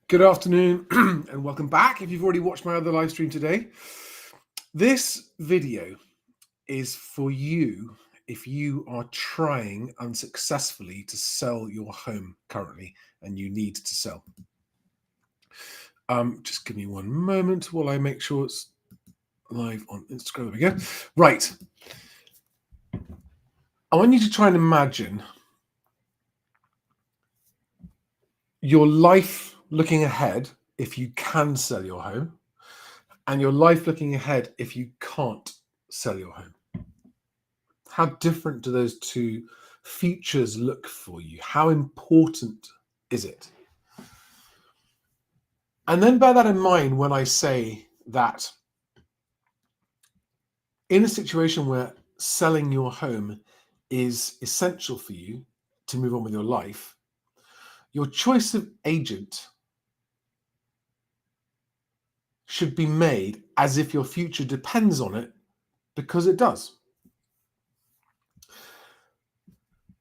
Good afternoon and welcome back. If you've already watched my other live stream today, this video is for you if you are trying unsuccessfully to sell your home currently and you need to sell. Just give me one moment while I make sure it's live on Instagram. There we go. Right. I want you to try and imagine your life looking ahead if you can sell your home, and your life looking ahead if you can't sell your home. How different do those two futures look for you? How important is it? And then bear that in mind when I say that in a situation where selling your home is essential for you to move on with your life, your choice of agent should be made as if your future depends on it, because it does.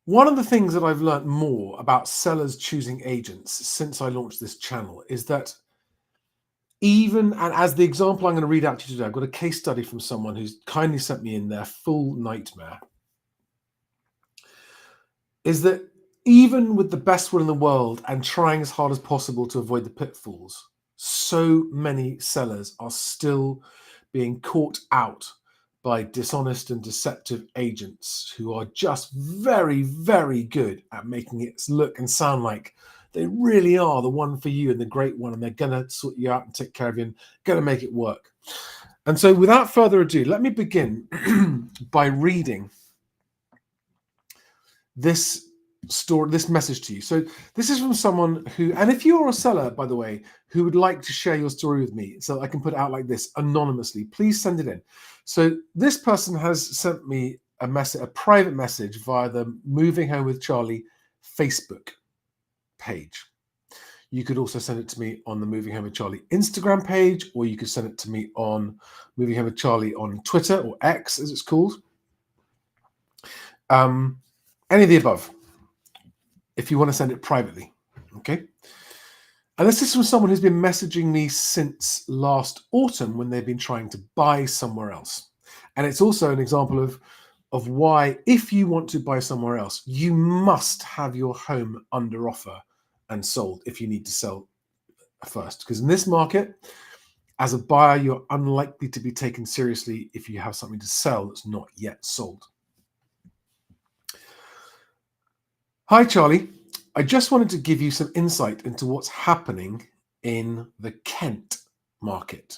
One of the things that I've learned more about sellers choosing agents since I launched this channel is that and as the example I'm going to read out to you today, I've got a case study from someone who's kindly sent me in their full nightmare, is that even with the best will in the world and trying as hard as possible to avoid the pitfalls, so many sellers are still being caught out by dishonest and deceptive agents who are just very, very good at making it look and sound like they really are the one for you and the great one, and they're going to sort you out and take care of you and going to make it work. And so without further ado, let me begin by reading this story, this message to you. So this is from someone who, and if you're a seller, by the way, who would like to share your story with me so I can put it out like this anonymously, please send it in. So this person has sent me a private message via the Moving Home with Charlie Facebook page. You could also send it to me on the Moving Home with Charlie Instagram page, or you could send it to me on Moving Home with Charlie on Twitter, or X as it's called. Any of the above, if you want to send it privately, okay? And this is from someone who's been messaging me since last autumn when they've been trying to buy somewhere else. And it's also an example of why, if you want to buy somewhere else, you must have your home under offer and sold if you need to sell first. Because in this market, as a buyer, you're unlikely to be taken seriously if you have something to sell that's not yet sold. Hi, Charlie. I just wanted to give you some insight into what's happening in the Kent market.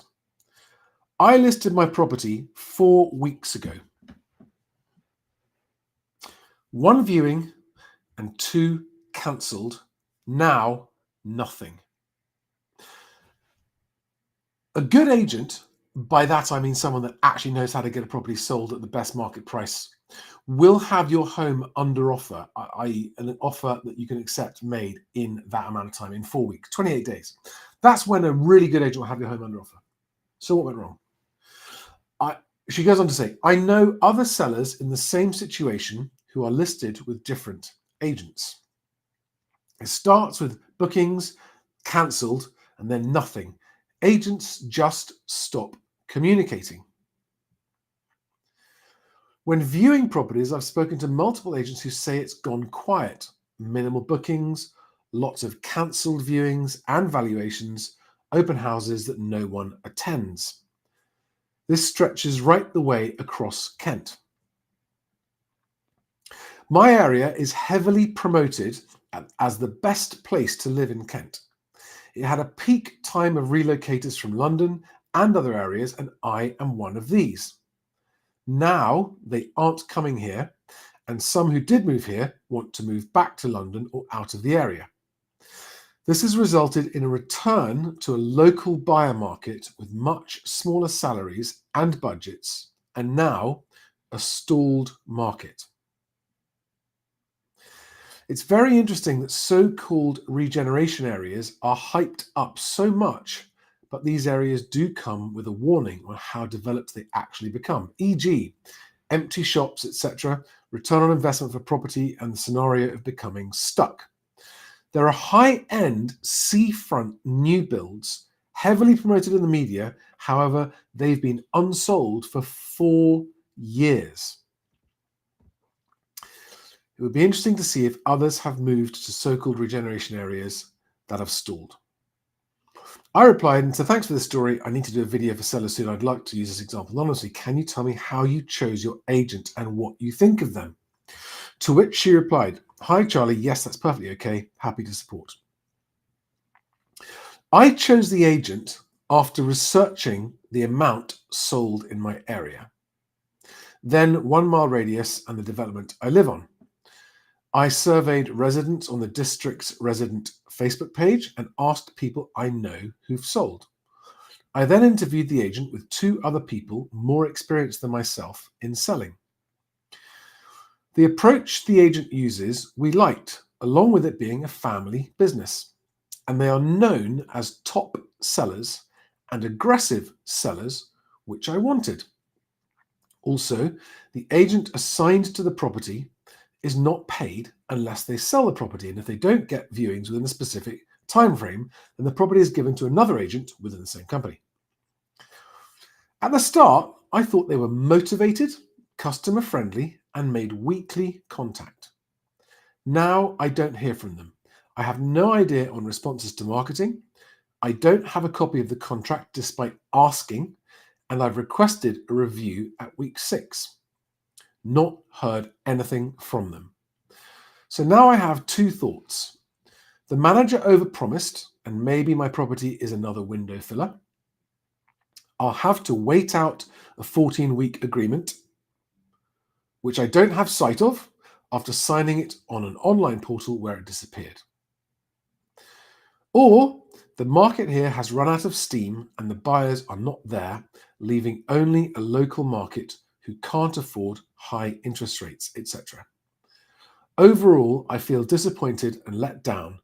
I listed my property 4 weeks ago. 1 viewing and 2 cancelled. Now, nothing. A good agent, by that I mean someone that actually knows how to get a property sold at the best market price, will have your home under offer, i.e. an offer that you can accept made in that amount of time, in 4 weeks, 28 days. That's when a really good agent will have your home under offer. So what went wrong? She goes on to say, I know other sellers in the same situation who are listed with different agents. It starts with bookings, cancelled, and then nothing. Agents just stop communicating. When viewing properties, I've spoken to multiple agents who say it's gone quiet. Minimal bookings, lots of cancelled viewings and valuations, open houses that no one attends. This stretches right the way across Kent. My area is heavily promoted as the best place to live in Kent. It had a peak time of relocators from London and other areas, and I am one of these. Now they aren't coming here, and some who did move here want to move back to London or out of the area. This has resulted in a return to a local buyer market with much smaller salaries and budgets, and now a stalled market. It's very interesting that so-called regeneration areas are hyped up so much, but these areas do come with a warning on how developed they actually become, e.g., empty shops, etc., return on investment for property, and the scenario of becoming stuck. There are high-end seafront new builds, heavily promoted in the media. However, they've been unsold for 4 years. It would be interesting to see if others have moved to so-called regeneration areas that have stalled. I replied and said, thanks for this story. I need to do a video for sellers soon. I'd like to use this example anonymously. Can you tell me how you chose your agent and what you think of them? To which she replied, hi, Charlie. Yes, that's perfectly okay. Happy to support. I chose the agent after researching the amount sold in my area, then 1 mile radius and the development I live on. I surveyed residents on the district's resident Facebook page and asked people I know who've sold. I then interviewed the agent with 2 other people more experienced than myself in selling. The approach the agent uses we liked, along with it being a family business, and they are known as top sellers and aggressive sellers, which I wanted. Also, the agent assigned to the property is not paid unless they sell the property, and if they don't get viewings within a specific time frame, then the property is given to another agent within the same company. At the start, I thought they were motivated, customer friendly, and made weekly contact. Now I don't hear from them. I have no idea on responses to marketing. I don't have a copy of the contract despite asking, and I've requested a review at week 6. Not heard anything from them. So now I have 2 thoughts. The manager overpromised, and maybe my property is another window filler. I'll have to wait out a 14-week agreement, which I don't have sight of after signing it on an online portal where it disappeared. Or the market here has run out of steam and the buyers are not there, leaving only a local market who can't afford high interest rates, etc. Overall, I feel disappointed and let down,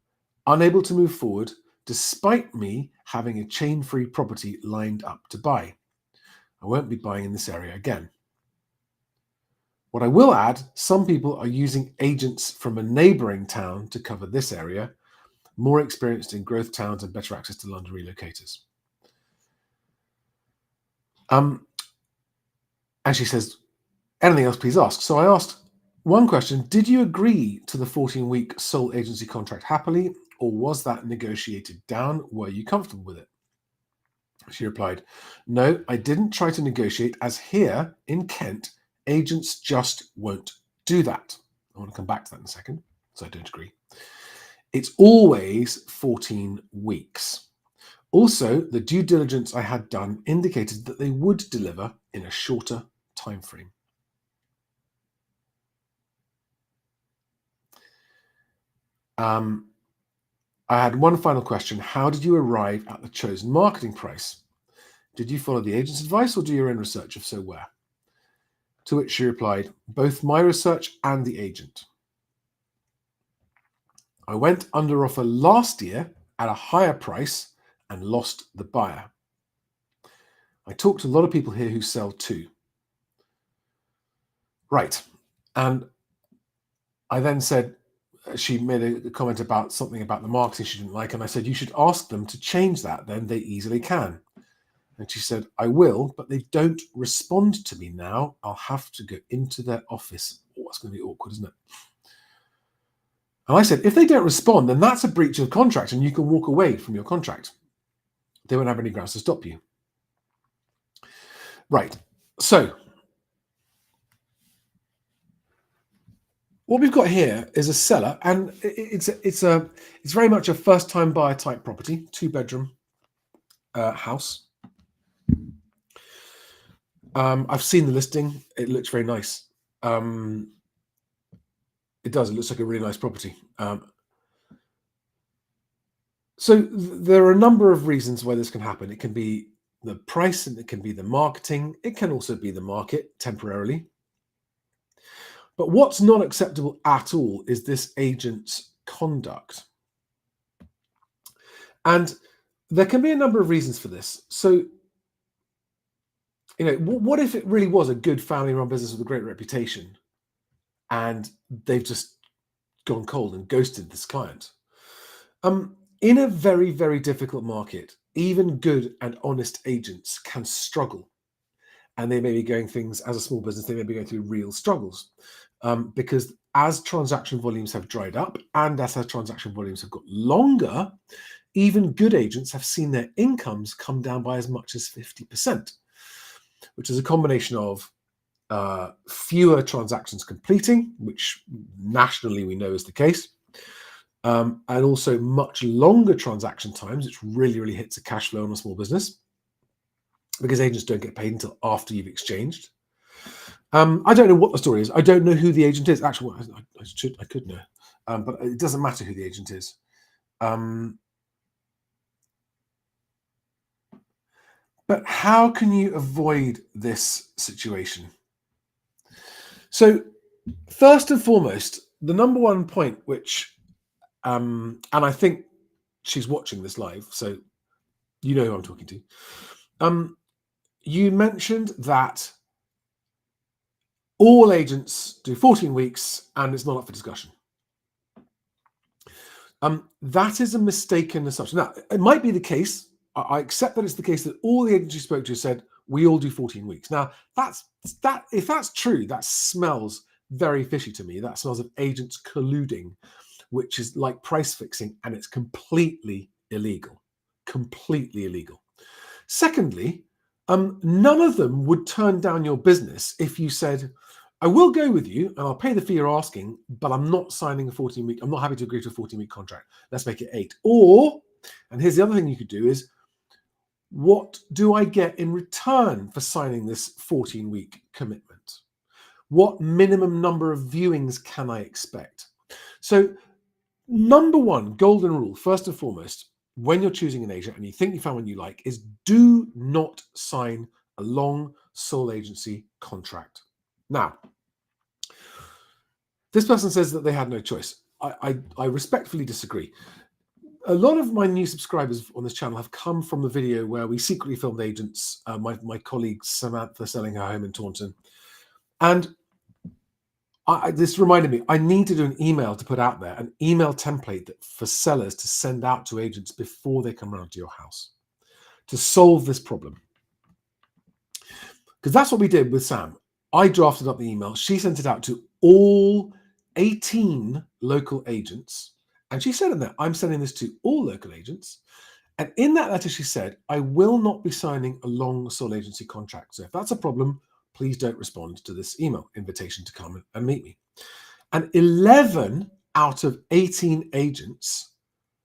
unable to move forward, despite me having a chain-free property lined up to buy. I won't be buying in this area again. What I will add, some people are using agents from a neighbouring town to cover this area, more experienced in growth towns and better access to London relocators. And she says, anything else, please ask. So I asked one question, did you agree to the 14-week sole agency contract happily, or was that negotiated down? Were you comfortable with it? She replied, no, I didn't try to negotiate, as here in Kent, agents just won't do that. I want to come back to that in a second, so I don't agree. It's always 14 weeks. Also, the due diligence I had done indicated that they would deliver in a shorter time frame. I had one final question. How did you arrive at the chosen marketing price? Did you follow the agent's advice or do your own research? If so, where? To which she replied, both my research and the agent. I went under offer last year at a higher price and lost the buyer. I talked to a lot of people here who sell too. Right. And I then said, she made a comment about something about the marketing she didn't like. And I said, you should ask them to change that. Then they easily can. And she said, I will, but they don't respond to me now. I'll have to go into their office. Oh, that's going to be awkward, isn't it? And I said, if they don't respond, then that's a breach of contract and you can walk away from your contract. They won't have any grounds to stop you. Right. So what we've got here is a seller, and it's very much a first-time buyer type property, 2-bedroom house. I've seen the listing. It looks very nice. It does. It looks like a really nice property. So there are a number of reasons why this can happen. It can be the price, and it can be the marketing. It can also be the market temporarily. But what's not acceptable at all is this agent's conduct. And there can be a number of reasons for this. So, what if it really was a good family-run business with a great reputation and they've just gone cold and ghosted this client? In a very, very difficult market, even good and honest agents can struggle. And they may be going things as a small business, they may be going through real struggles. Because as transaction volumes have dried up and as our transaction volumes have got longer, even good agents have seen their incomes come down by as much as 50%, which is a combination of fewer transactions completing, which nationally we know is the case, and also much longer transaction times, which really, really hits a cash flow on a small business because agents don't get paid until after you've exchanged. I don't know what the story is. I don't know who the agent is. Actually, I could know, but it doesn't matter who the agent is. But how can you avoid this situation? So, first and foremost, the number one point, which, and I think she's watching this live, so you know who I'm talking to. You mentioned that all agents do 14 weeks and it's not up for discussion. That is a mistaken assumption. Now, it might be the case. I accept that it's the case that all the agents you spoke to said, we all do 14 weeks. Now, if that's true, that smells very fishy to me. That smells of agents colluding, which is like price fixing, and it's completely illegal. Completely illegal. Secondly, none of them would turn down your business if you said, I will go with you and I'll pay the fee you're asking, but I'm not signing a 14-week. I'm not happy to agree to a 14-week contract. Let's make it 8. Or, and here's the other thing you could do is, what do I get in return for signing this 14-week commitment? What minimum number of viewings can I expect? So, number one, golden rule, first and foremost, when you're choosing an agent and you think you found one you like, is do not sign a long sole agency contract. Now, this person says that they had no choice. I respectfully disagree. A lot of my new subscribers on this channel have come from the video where we secretly filmed agents, my colleague Samantha selling her home in Taunton. And this reminded me, I need to do an email to put out there, an email template for sellers to send out to agents before they come around to your house to solve this problem. Because that's what we did with Sam. I drafted up the email. She sent it out to all 18 local agents. And she said in there, I'm sending this to all local agents. And in that letter, she said, I will not be signing a long sole agency contract. So if that's a problem, please don't respond to this email invitation to come and meet me. And 11 out of 18 agents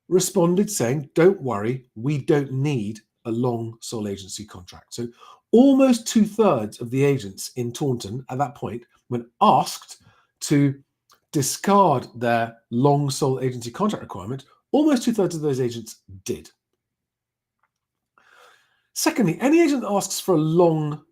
responded saying, don't worry, we don't need a long sole agency contract. So almost 2/3 of the agents in Taunton at that point, when asked to discard their long sole agency contract requirement, almost 2/3 of those agents did. Secondly, any agent that asks for a long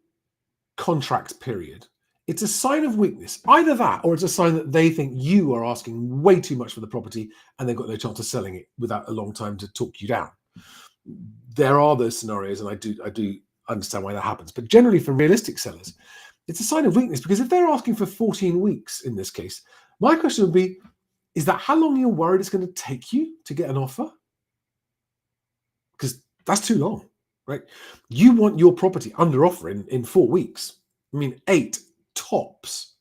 contract period, it's a sign of weakness. Either that, or it's a sign that they think you are asking way too much for the property and they've got no chance of selling it without a long time to talk you down. There are those scenarios, and I do understand why that happens. But generally, for realistic sellers, it's a sign of weakness, because if they're asking for 14 weeks in this case, my question would be, is that how long you're worried it's going to take you to get an offer? Because that's too long, right? You want your property under offer in 4 weeks. I mean, 8 tops.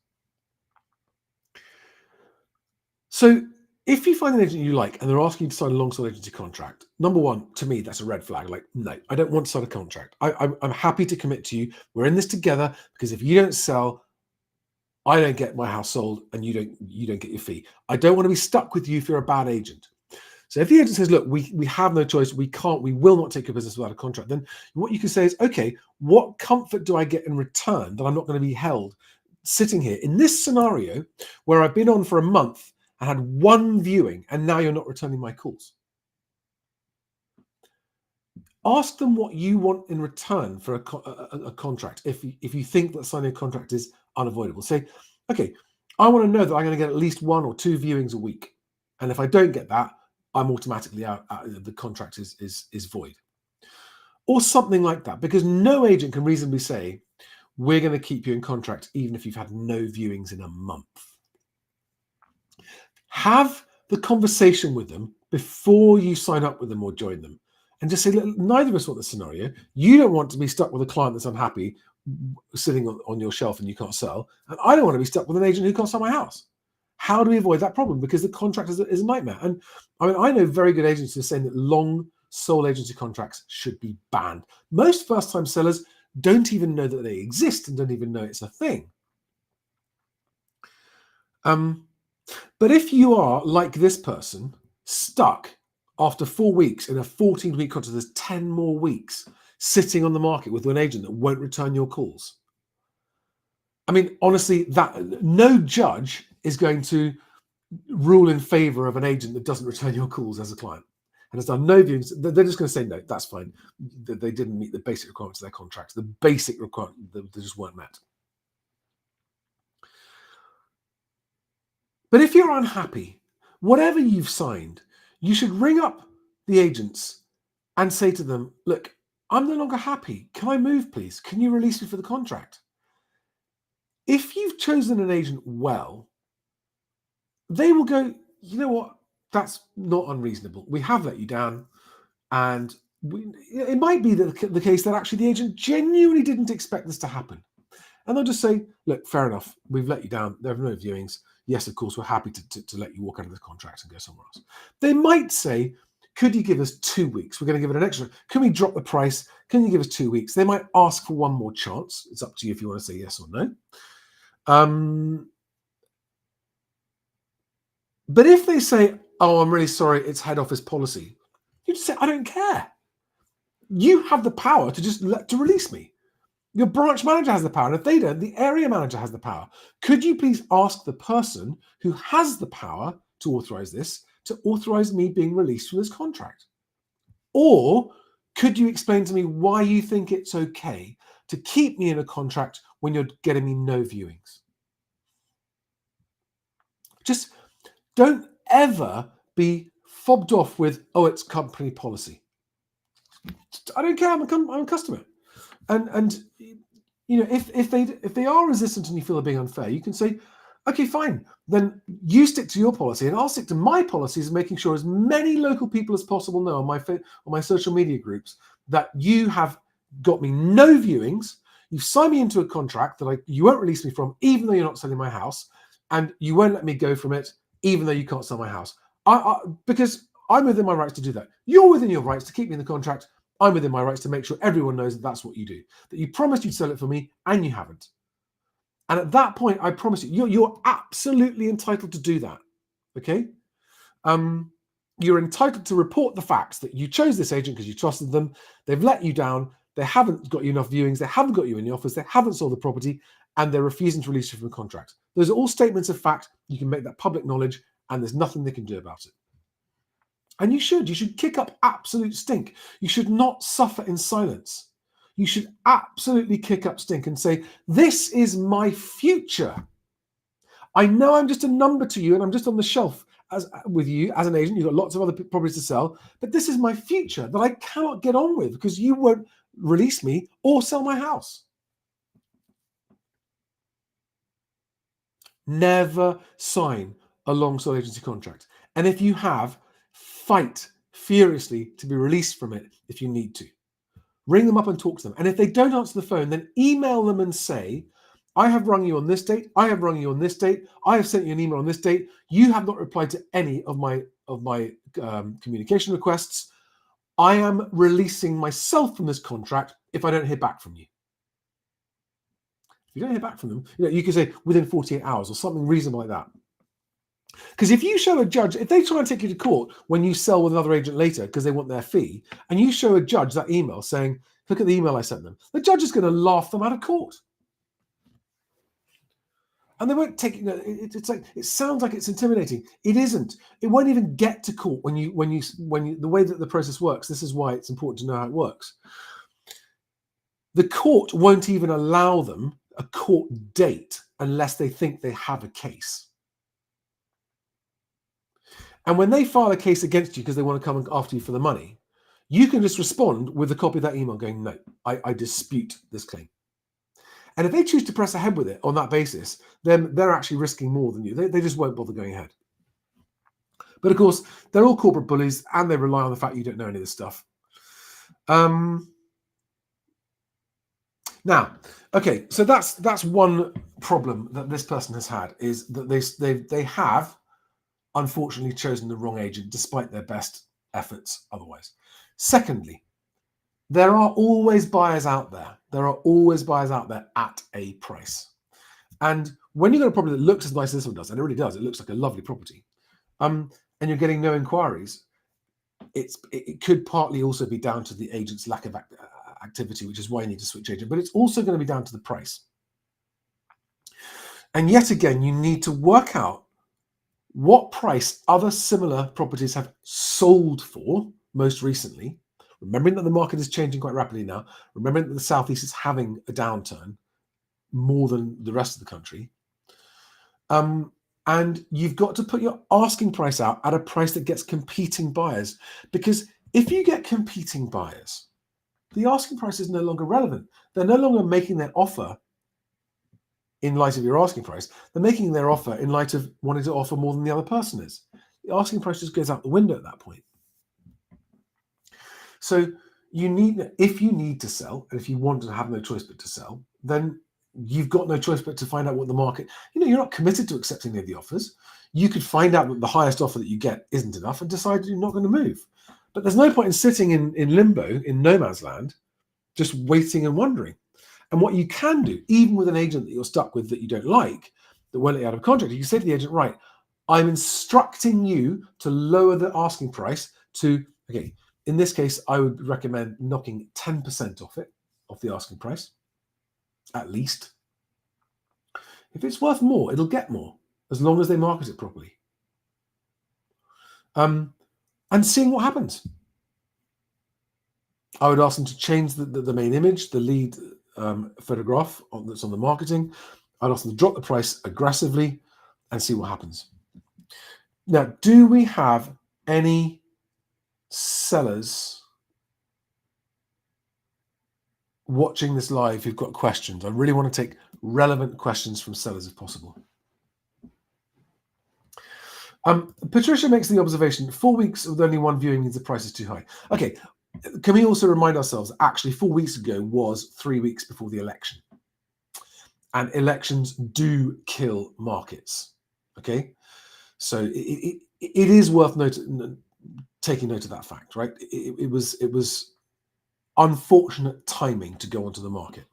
So if you find an agent you like and they're asking you to sign a long sole agency contract, number one, to me, that's a red flag. Like, no, I don't want to sign a contract. I'm happy to commit to you. We're in this together, because if you don't sell, I don't get my house sold and you don't get your fee. I don't want to be stuck with you if you're a bad agent. So if the agent says, look, we have no choice, we will not take your business without a contract, then what you can say is, okay, what comfort do I get in return that I'm not going to be held sitting here in this scenario where I've been on for a month and had 1 viewing and now you're not returning my calls? Ask them what you want in return for a contract. If you think that signing a contract is unavoidable, say, okay, I want to know that I'm going to get at least 1 or 2 viewings a week. And if I don't get that, I'm automatically out. The contract is void, or something like that, because no agent can reasonably say, we're going to keep you in contract even if you've had no viewings in a month. Have the conversation with them before you sign up with them or join them. And just say, look, neither of us want the scenario. You don't want to be stuck with a client that's unhappy sitting on your shelf and you can't sell. And I don't want to be stuck with an agent who can't sell my house. How do we avoid that problem? Because the contract is a nightmare. And I mean, I know very good agents who are saying that long sole agency contracts should be banned. Most first-time sellers don't even know that they exist and don't even know it's a thing. But if you are, like this person, stuck after 4 weeks in a 14-week contract, there's 10 more weeks sitting on the market with an agent that won't return your calls. I mean, honestly, that no judge is going to rule in favor of an agent that doesn't return your calls as a client and has done no viewings. They're just going to say, no, that's fine. They didn't meet the basic requirements of their contracts. The basic requirements, they just weren't met. But if you're unhappy, whatever you've signed, you should ring up the agents and say to them, look, I'm no longer happy. Can I move, please? Can you release me for the contract? If you've chosen an agent well, they will go, you know what? That's not unreasonable. We have let you down. And it might be the case that actually the agent genuinely didn't expect this to happen. And they'll just say, look, fair enough. We've let you down. There are no viewings. Yes, of course, we're happy to let you walk out of the contract and go somewhere else. They might say, could you give us 2 weeks? We're going to give it an extra. Can we drop the price? Can you give us 2 weeks? They might ask for one more chance. It's up to you if you want to say yes or no. But if they say, oh, I'm really sorry, it's head office policy, you just say, I don't care. You have the power to release me. Your branch manager has the power. And if they don't, the area manager has the power. Could you please ask the person who has the power to authorize this to authorize me being released from this contract? Or could you explain to me why you think it's okay to keep me in a contract when you're getting me no viewings? Just don't ever be fobbed off with, oh, it's company policy. I don't care. I'm a customer. And you know, if they are resistant and you feel they're being unfair, you can say, okay, fine. Then you stick to your policy, and I'll stick to my policies, making sure as many local people as possible know on my social media groups that you have got me no viewings. You've signed me into a contract that you won't release me from, even though you're not selling my house, and you won't let me go from it, even though you can't sell my house. Because I'm within my rights to do that. You're within your rights to keep me in the contract. I'm within my rights to make sure everyone knows that that's what you do, that you promised you'd sell it for me and you haven't. And at that point, I promise you're absolutely entitled to do that. Okay? You're entitled to report the facts that you chose this agent because you trusted them. They've let you down. They haven't got you enough viewings. They haven't got you in the offers. They haven't sold the property, and they're refusing to release you from the contract. Those are all statements of fact. You can make that public knowledge, and there's nothing they can do about it. And you should kick up absolute stink. You should not suffer in silence. You should absolutely kick up stink and say, this is my future. I know I'm just a number to you and I'm just on the shelf with you as an agent. You've got lots of other properties to sell, but this is my future that I cannot get on with because you won't release me or sell my house. Never sign a long sole agency contract. And if you have, fight furiously to be released from it if you need to. Ring them up and talk to them. And if they don't answer the phone, then email them and say, I have rung you on this date. I have rung you on this date. I have sent you an email on this date. You have not replied to any of my communication requests. I am releasing myself from this contract if I don't hear back from you. If you don't hear back from them, you can say within 48 hours or something reasonable like that. Because if you show a judge, if they try and take you to court when you sell with another agent later because they want their fee, and you show a judge that email saying, look at the email I sent them, the judge is going to laugh them out of court. And they won't take it sounds like it's intimidating. It isn't. It won't even get to court when you the way that the process works. This is why it's important to know how it works. The court won't even allow them a court date unless they think they have a case. And when they file a case against you because they want to come after you for the money, you can just respond with a copy of that email going, no, I dispute this claim. And if they choose to press ahead with it on that basis, then they're actually risking more than you. They just won't bother going ahead. But of course, they're all corporate bullies, and they rely on the fact you don't know any of this stuff. Now, okay, so that's one problem that this person has had, is that they have unfortunately chosen the wrong agent despite their best efforts otherwise. Secondly, there are always buyers out there. There are always buyers out there at a price. And when you've got a property that looks as nice as this one does, and it really does, it looks like a lovely property, and you're getting no inquiries, it could partly also be down to the agent's lack of activity, which is why you need to switch agent, but it's also going to be down to the price. And yet again, you need to work out what price other similar properties have sold for most recently, remembering that the market is changing quite rapidly now, remembering that the Southeast is having a downturn more than the rest of the country. And you've got to put your asking price out at a price that gets competing buyers, because if you get competing buyers, the asking price is no longer relevant. They're no longer making their offer in light of your asking price. They're making their offer in light of wanting to offer more than the other person is. The asking price just goes out the window at that point. So if you need to sell, and if you want to have no choice but to sell, then you've got no choice but to find out what the market, you're not committed to accepting any of the offers. You could find out that the highest offer that you get isn't enough and decide you're not going to move. But there's no point in sitting in limbo, in no man's land, just waiting and wondering. And what you can do, even with an agent that you're stuck with that you don't like, that won't let you out of contract, you can say to the agent, right, I'm instructing you to lower the asking price to, okay, in this case, I would recommend knocking 10% off it, off the asking price, at least. If it's worth more, it'll get more, as long as they market it properly. And seeing what happens. I would ask them to change the main image, the lead photograph that's on the marketing. I'd ask them to drop the price aggressively and see what happens. Now, do we have any sellers watching this live who've got questions? I really want to take relevant questions from sellers if possible. Patricia makes the observation, 4 weeks with only one viewing means the price is too high. Okay, can we also remind ourselves, actually 4 weeks ago was 3 weeks before the election. And elections do kill markets, okay? So it is worth taking note of that fact, right? It was unfortunate timing to go onto the market.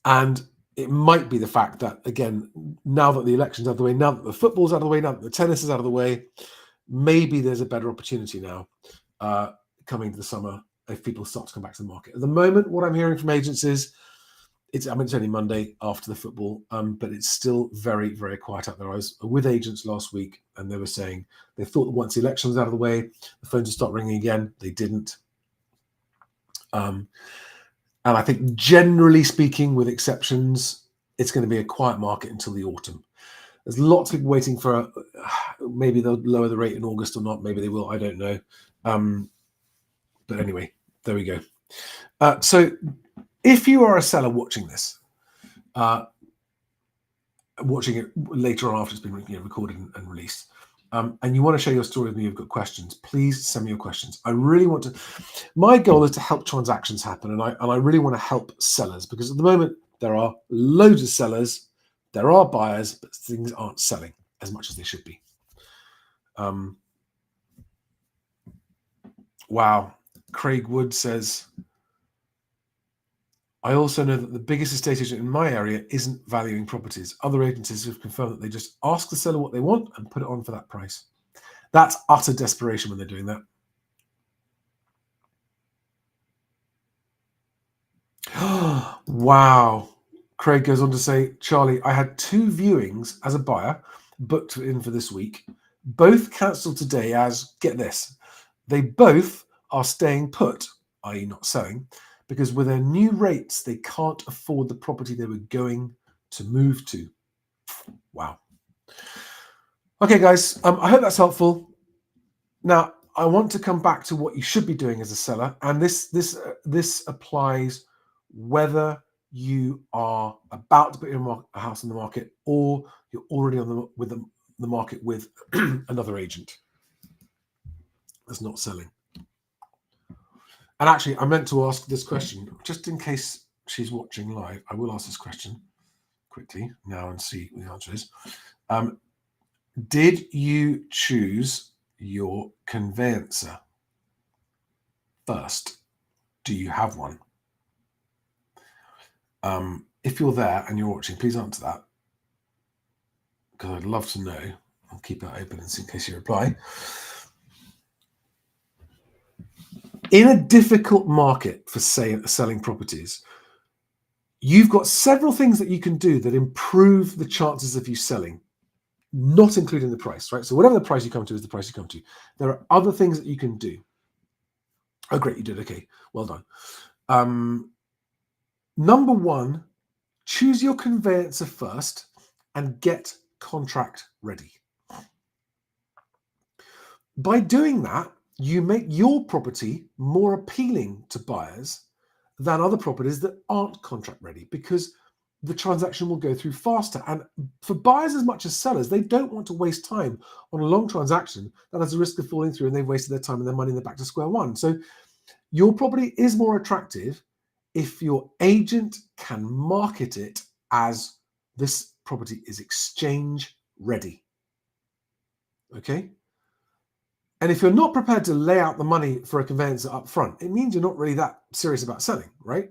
And it might be the fact that, again, now that the election's out of the way, now that the football's out of the way, now that the tennis is out of the way, maybe there's a better opportunity now coming to the summer if people start to come back to the market. At the moment, what I'm hearing from agents is, it's only Monday after the football, but it's still very, very quiet out there. I was with agents last week, and they were saying they thought that once the election was out of the way, the phones would start ringing again. They didn't. And I think, generally speaking, with exceptions, it's going to be a quiet market until the autumn. There's lots of people waiting for, maybe they'll lower the rate in August or not. Maybe they will. I don't know. But anyway, there we go. So if you are a seller watching this, watching it later on after it's been recorded and released, and you want to share your story with me, you've got questions, please send me your questions. I really want to, my goal is to help transactions happen, and I really want to help sellers, because at the moment there are loads of sellers, there are buyers, but things aren't selling as much as they should be. Wow. Craig Wood says, I also know that the biggest estate agent in my area isn't valuing properties. Other agencies have confirmed that they just ask the seller what they want and put it on for that price. That's utter desperation when they're doing that. Wow. Craig goes on to say, Charlie, I had 2 viewings as a buyer booked in for this week. Both cancelled today as, get this, they both are staying put, i.e. not selling, because with their new rates, they can't afford the property they were going to move to. Wow. Okay, guys, I hope that's helpful. Now, I want to come back to what you should be doing as a seller, and this applies whether you are about to put your house on the market or you're already with the the market with another agent that's not selling. And actually, I meant to ask this question, just in case she's watching live. I will ask this question quickly now and see what the answer is. Did you choose your conveyancer first? Do you have one? If you're there and you're watching, please answer that, because I'd love to know. I'll keep that open in case you reply. In a difficult market for selling properties, you've got several things that you can do that improve the chances of you selling, not including the price, right? So whatever the price you come to is the price you come to. There are other things that you can do. Oh, great, you did. Okay, well done. Number one, choose your conveyancer first and get contract ready. By doing that, you make your property more appealing to buyers than other properties that aren't contract ready, because the transaction will go through faster. And for buyers as much as sellers, they don't want to waste time on a long transaction that has a risk of falling through and they've wasted their time and their money and they're back to square one. So your property is more attractive if your agent can market it as this property is exchange ready. Okay? And if you're not prepared to lay out the money for a conveyancer up front, it means you're not really that serious about selling, right?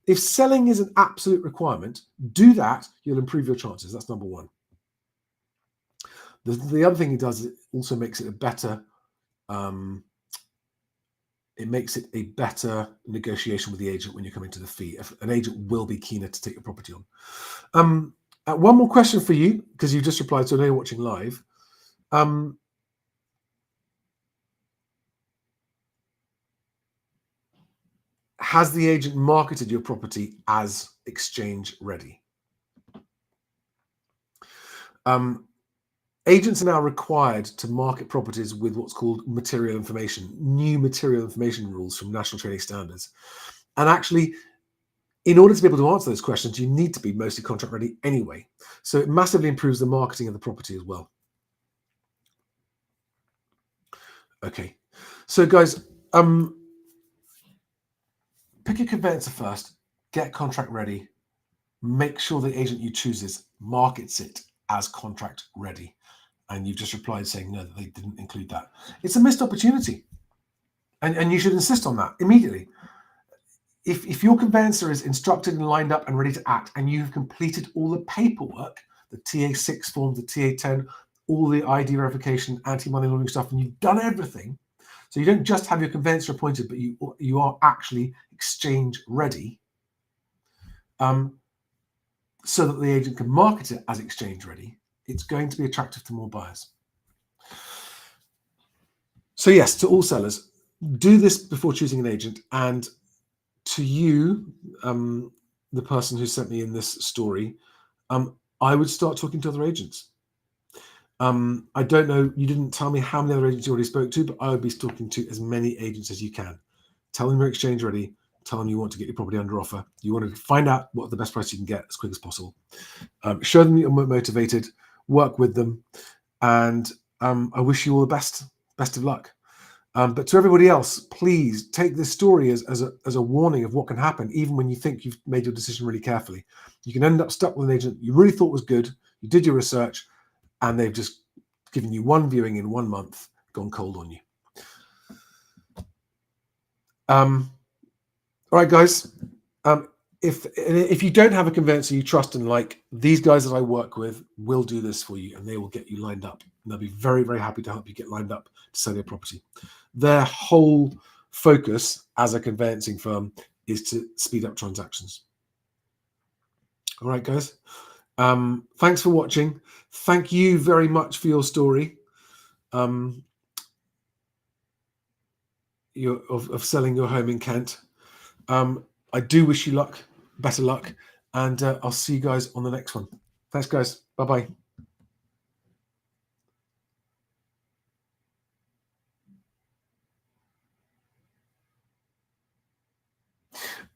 If selling is an absolute requirement, do that. You'll improve your chances. That's number one. The other thing it does, it also makes it a better, negotiation with the agent when you're coming to the fee. An agent will be keener to take your property on. One more question for you, because you just replied, so I know you're watching live. Has the agent marketed your property as exchange ready? Agents are now required to market properties with what's called material information, new material information rules from National Trading Standards. And actually, in order to be able to answer those questions, you need to be mostly contract ready anyway. So it massively improves the marketing of the property as well. Okay, so guys, pick a conveyancer first, get contract ready, make sure the agent you choose markets it as contract ready. And you've just replied saying no, that they didn't include that. It's a missed opportunity. And you should insist on that immediately. If your conveyancer is instructed and lined up and ready to act, and you've completed all the paperwork, the TA6 form, the TA10, all the ID verification, anti-money laundering stuff, and you've done everything, so you don't just have your conveyancer appointed, but you are actually exchange ready, so that the agent can market it as exchange ready, it's going to be attractive to more buyers. So yes, to all sellers, do this before choosing an agent. And to you, the person who sent me in this story, I would start talking to other agents. I don't know, you didn't tell me how many other agents you already spoke to, but I would be talking to as many agents as you can. Tell them you're exchange ready. Tell them you want to get your property under offer. You want to find out what the best price you can get as quick as possible. Show them you're motivated, work with them, and I wish you all the best of luck. But to everybody else, please take this story as a warning of what can happen, even when you think you've made your decision really carefully. You can end up stuck with an agent you really thought was good, you did your research, and they've just given you one viewing in 1 month, gone cold on you. All right, guys. If you don't have a conveyancer you trust and like, these guys that I work with will do this for you, and they will get you lined up. And they'll be very, very happy to help you get lined up to sell your property. Their whole focus as a conveyancing firm is to speed up transactions. All right, guys. Thanks for watching. Thank you very much for your story of selling your home in Kent. I do wish you luck, better luck, and I'll see you guys on the next one. Thanks, guys. Bye-bye.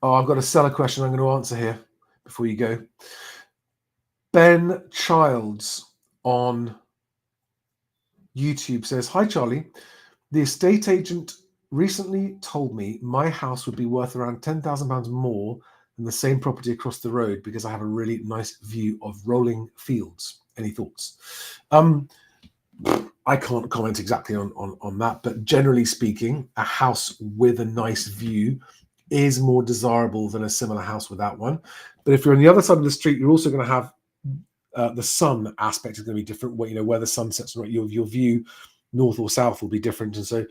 Oh, I've got a seller question I'm going to answer here before you go. Ben Childs on YouTube says, "Hi Charlie, the estate agent recently told me my house would be worth around £10,000 more than the same property across the road because I have a really nice view of rolling fields. Any thoughts?" I can't comment exactly on that, but generally speaking, a house with a nice view is more desirable than a similar house without one. But if you're on the other side of the street, you're also going to have the sun aspect is going to be different. Where the sun sets, right? Your view, north or south, will be different. And so,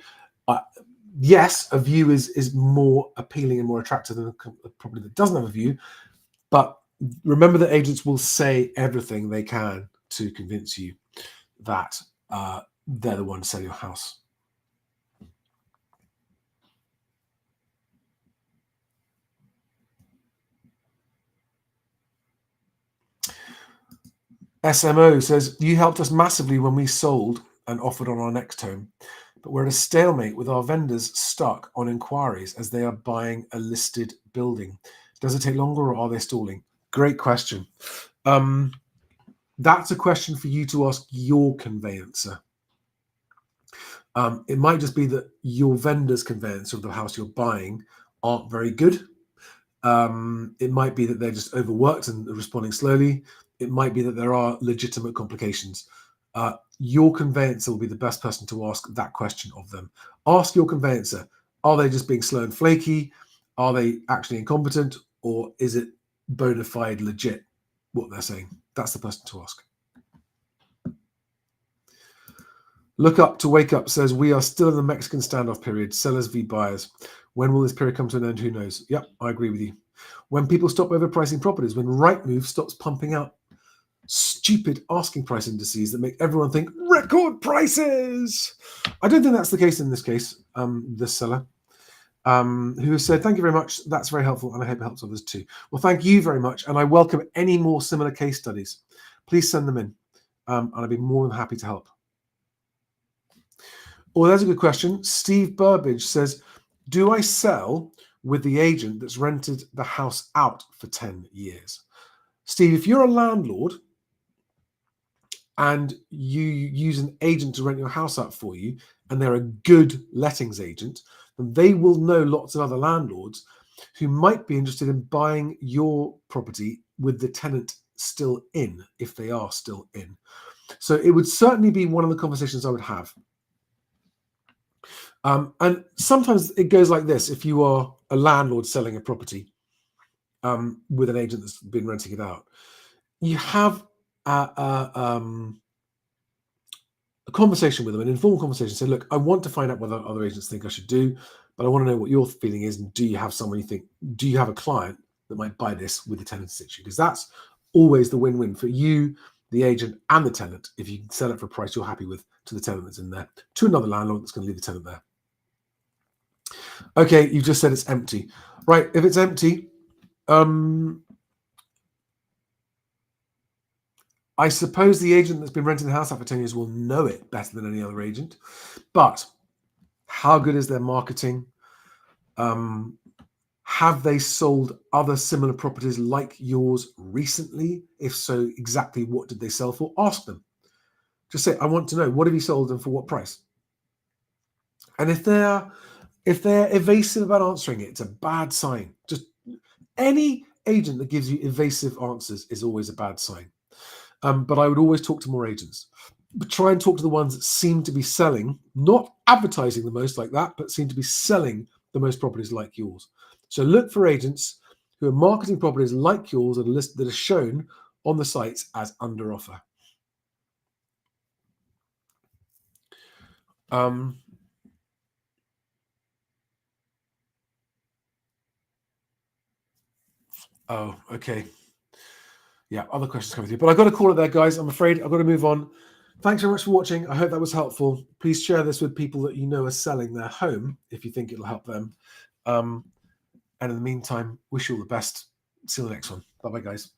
yes, a view is more appealing and more attractive than a property that doesn't have a view. But remember that agents will say everything they can to convince you that they're the one to sell your house. SMO says, "You helped us massively when we sold and offered on our next home, but we're at a stalemate with our vendors stuck on inquiries as they are buying a listed building. Does it take longer or are they stalling?" Great question. That's a question for you to ask your conveyancer. It might just be that your vendor's conveyancer of the house you're buying aren't very good. It might be that they're just overworked and responding slowly. It might be that there are legitimate complications. Your conveyancer will be the best person to ask that question of them. Ask your conveyancer, are they just being slow and flaky? Are they actually incompetent? Or is it bona fide legit what they're saying? That's the person to ask. Look Up to Wake Up says, "We are still in the Mexican standoff period, sellers v buyers. When will this period come to an end? Who knows?" Yep, I agree with you. When people stop overpricing properties, when Rightmove stops pumping out stupid asking price indices that make everyone think record prices. I don't think that's the case in this case. This seller, who has said, "Thank you very much. That's very helpful, and I hope it helps others too." Well, thank you very much, and I welcome any more similar case studies. Please send them in, and I'd be more than happy to help. Oh, that's a good question. Steve Burbage says, "Do I sell with the agent that's rented the house out for 10 years?" Steve, if you're a landlord and you use an agent to rent your house out for you, and they're a good lettings agent, then they will know lots of other landlords who might be interested in buying your property with the tenant still in, if they are still in. So it would certainly be one of the conversations I would have. And sometimes it goes like this: if you are a landlord selling a property with an agent that's been renting it out, you have a conversation with them, an informal conversation. Say, "Look, I want to find out what other agents think I should do, but I want to know what your feeling is. And do you have someone you think, do you have a client that might buy this with the tenant in situ?" Because that's always the win-win for you, the agent, and the tenant. If you can sell it for a price you're happy with to the tenant that's in there, to another landlord that's going to leave the tenant there. Okay, you just said it's empty. Right, if it's empty, I suppose the agent that's been renting the house out for 10 years will know it better than any other agent. But how good is their marketing? Have they sold other similar properties like yours recently? If so, exactly what did they sell for? Ask them. Just say, "I want to know, what have you sold and for what price?" And if they're evasive about answering it, it's a bad sign. Just any agent that gives you evasive answers is always a bad sign. But I would always talk to more agents. But try and talk to the ones that seem to be selling, not advertising the most like that, but seem to be selling the most properties like yours. So look for agents who are marketing properties like yours that are shown on the sites as under offer. Oh, okay. Yeah, other questions coming through. But I've got to call it there, guys. I'm afraid I've got to move on. Thanks very much for watching. I hope that was helpful. Please share this with people that you know are selling their home if you think it'll help them. And in the meantime, wish you all the best. See you on the next one. Bye-bye, guys.